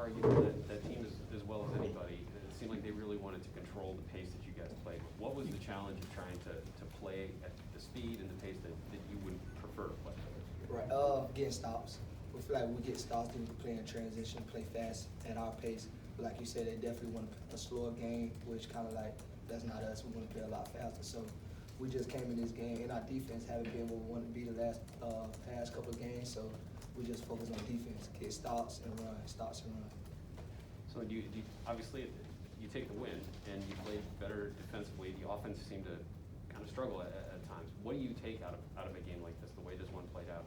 Jamari, you know that team as well as anybody, it seemed like they really wanted to control the pace that you guys played. What was the challenge of trying to play at the speed and the pace that you would prefer to play? Right, getting stops. We feel like we get stops, then we play in transition, play fast at our pace. But like you said, they definitely want a slower game, which kind of like, that's not us. We want to play a lot faster. So we just came in this game, and our defense haven't been what we wanted to be the past couple of games. So we just focus on defense, get stops and run, stops and run. So do you obviously you take the win and you played better defensively. The offense seemed to kind of struggle at times. What do you take out of a game like this? The way this one played out.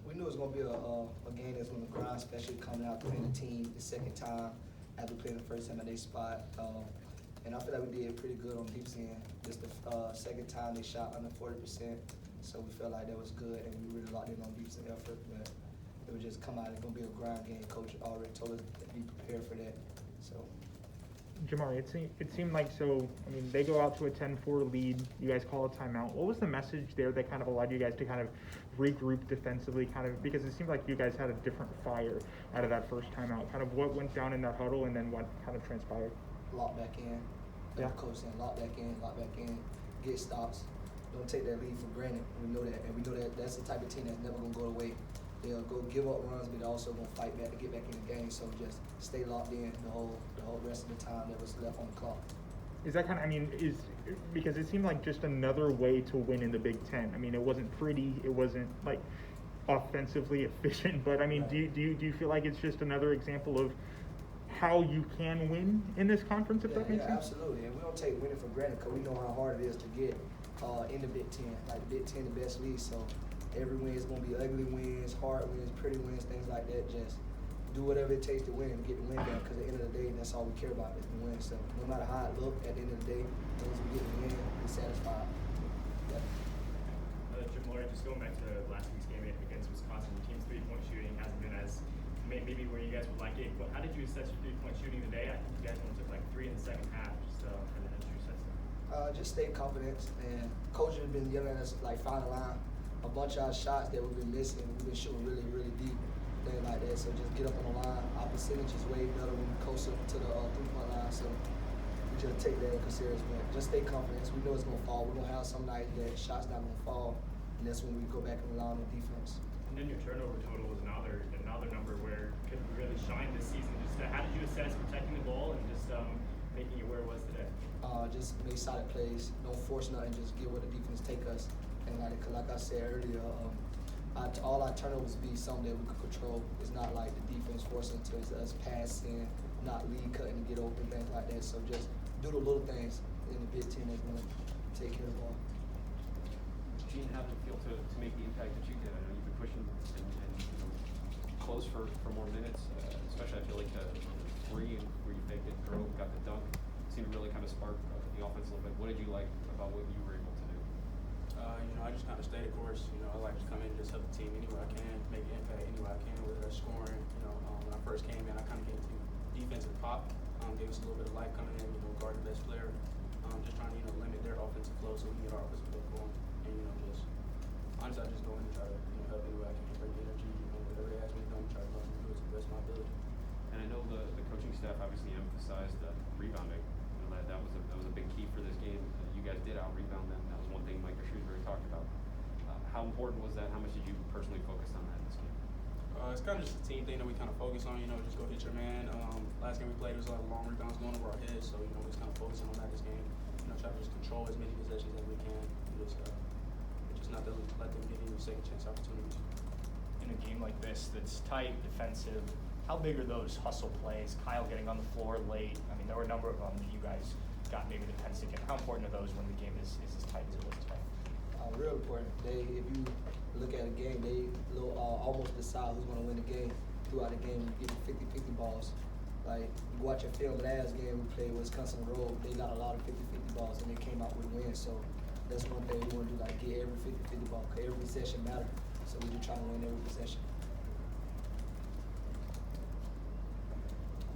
We knew it was going to be a game that's going to grind, especially coming out playing the team the second time after playing the first time at their spot. And I feel like we did pretty good on defense end. This the second time they shot under 40%, so we felt like that was good, and we really locked in on defensive effort. But it would just come out. It's going to be a grind game. Coach already told us to be prepared for that. So. Jamari, it seemed like, so, I mean, they go out to a 10-4 lead, you guys call a timeout. What was the message there that kind of allowed you guys to kind of regroup defensively, kind of, because it seemed like you guys had a different fire out of that first timeout? Kind of what went down in that huddle and then what kind of transpired? Lock back in. Yeah. Coach saying lock back in, get stops. Don't take that lead for granted. We know that, and we know that that's the type of team that's never going to go away. They'll go give up runs, but they're also going to fight back to get back in the game. So just stay locked in the whole rest of the time that was left on the clock. Is that kind of, I mean, because it seemed like just another way to win in the Big Ten. I mean, it wasn't pretty, it wasn't like offensively efficient, but I mean, right. do you feel like it's just another example of how you can win in this conference, if that makes sense? Absolutely, and we don't take winning for granted because we know how hard it is to get in the Big Ten. Like Big Ten, the best league, so every win is going to be ugly wins, hard wins, pretty wins, things like that. Just do whatever it takes to win and get the win back, because at the end of the day, that's all we care about is the win. So no matter how it looks, at the end of the day, as long as we get the win, we're satisfied. Yeah. Jamari, just going back to last week's game against Wisconsin, your team's three-point shooting hasn't been as maybe where you guys would like it. But how did you assess your three-point shooting today? I think you guys only took like 3 in the second half. Just how did you assess that? Just stay confident, and coach has been yelling at us like find a line. A bunch of our shots that we've been missing, we've been shooting really, really deep, things like that. So just get up on the line. Our percentage is way better when we closer to the three-point line. So we just take that in consideration. But just stay confident. We know it's gonna fall. We're gonna have some nights that shots not gonna fall, and that's when we go back and rely on the defense. And then your turnover total was another number where it could really shine this season. Just how did you assess protecting the ball and just making it where it was today? Just make solid plays. Don't force nothing. Just get where the defense take us. And like I said earlier, all our turnovers be something that we could control. It's not like the defense forcing to us passing, not lead cutting to get open, things like that. So just do the little things in the Big Ten that's going to take care of the ball. Eugene, how did it feel to make the impact that you did? I know you've been pushing and close for more minutes, especially I feel like the three where you faked it, drove, got the dunk, seemed to really kind of spark the offense a little bit. What did you like about what you were able to do? I just kind of stay the course. I like to come in and just help the team anywhere I can, make an impact anywhere I can, whether they're scoring. When I first came in, I kind of came to defensive pop, gave us a little bit of life coming in, guard the best player. Just trying to, limit their offensive flow so we can get our offensive flow going. And, just honestly, I just go in and try to, help anywhere I can, bring the energy, whatever they ask me to do, try to do it to the best of my ability. And I know the coaching staff obviously emphasized rebounding. That was a big key for this game. You guys did out-rebound them. That was one thing Mike Shrewsbury talked about. How important was that? How much did you personally focus on that in this game? It's kind of just a team thing that we kind of focus on, just go hit your man. Last game we played, there was a lot of long rebounds going over our heads, so, we just kind of focusing on that this game. Try to just control as many possessions as we can. Just not to let them get any second chance opportunities. In a game like this that's tight, defensive, how big are those hustle plays? Kyle getting on the floor late. I mean, there were a number of them that you guys got maybe the 10 second. How important are those when the game is as tight as it was today? Real important. If you look at a game, they almost decide who's going to win the game throughout the game. You get 50-50 balls. Like, you watch a film, last game we played Wisconsin Road, they got a lot of 50-50 balls and they came out with a win. So that's one thing we want to do, like get every 50-50 ball, because every possession matters. So we just try to win every possession.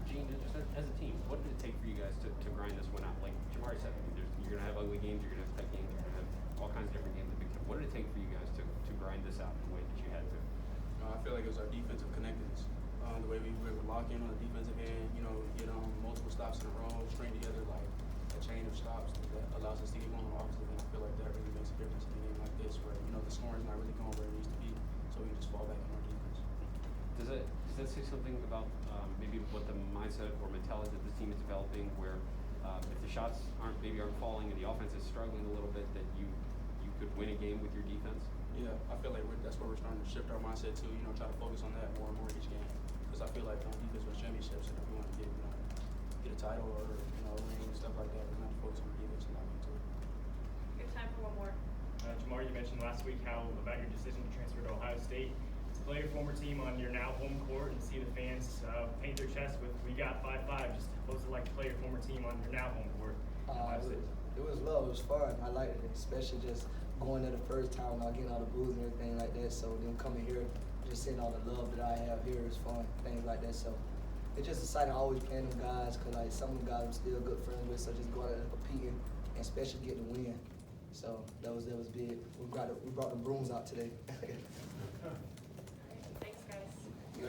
Gene, just as a team, what did it take for you guys to grind this one out? Like Jamari said, you're going to have ugly games, you're going to have tight games, you're going to have all kinds of different games in the Big Ten. What did it take for you guys to grind this out in the way that you had to? I feel like it was our defensive connectedness. The way we were able to lock in on the defensive end, you know, get multiple stops in a row, string together like a chain of stops that allows us to get going on offensive. And I feel like that really makes a difference in a game like this, where you know the scoring's not really going where it needs to be, so we can just fall back on our defense. Does that say something about maybe what the mindset or mentality that this team is developing, where if the shots aren't falling and the offense is struggling a little bit, that you could win a game with your defense? Yeah, I feel like that's where we're starting to shift our mindset to, you know, try to focus on that more and more each game. Because I feel like defense wins championships, and if we want to get a title or a ring and stuff like that, we're going to have to focus on the defense and not into it. We have time for one more. Jamari, you mentioned last week about your decision to transfer to Ohio State. To play your former team on your now home court and see the fans paint their chest with "We got 5-5," just what's it like to play your former team on your now home court? It was love. It was fun. I liked it, especially just going there the first time, not getting all the booze and everything like that. So then coming here, just seeing all the love that I have here is fun, things like that. So it's just exciting always playing them guys, because like some of them guys I'm still good friends with. So just going out there competing, and especially getting the win. So that was big. We brought the brooms out today.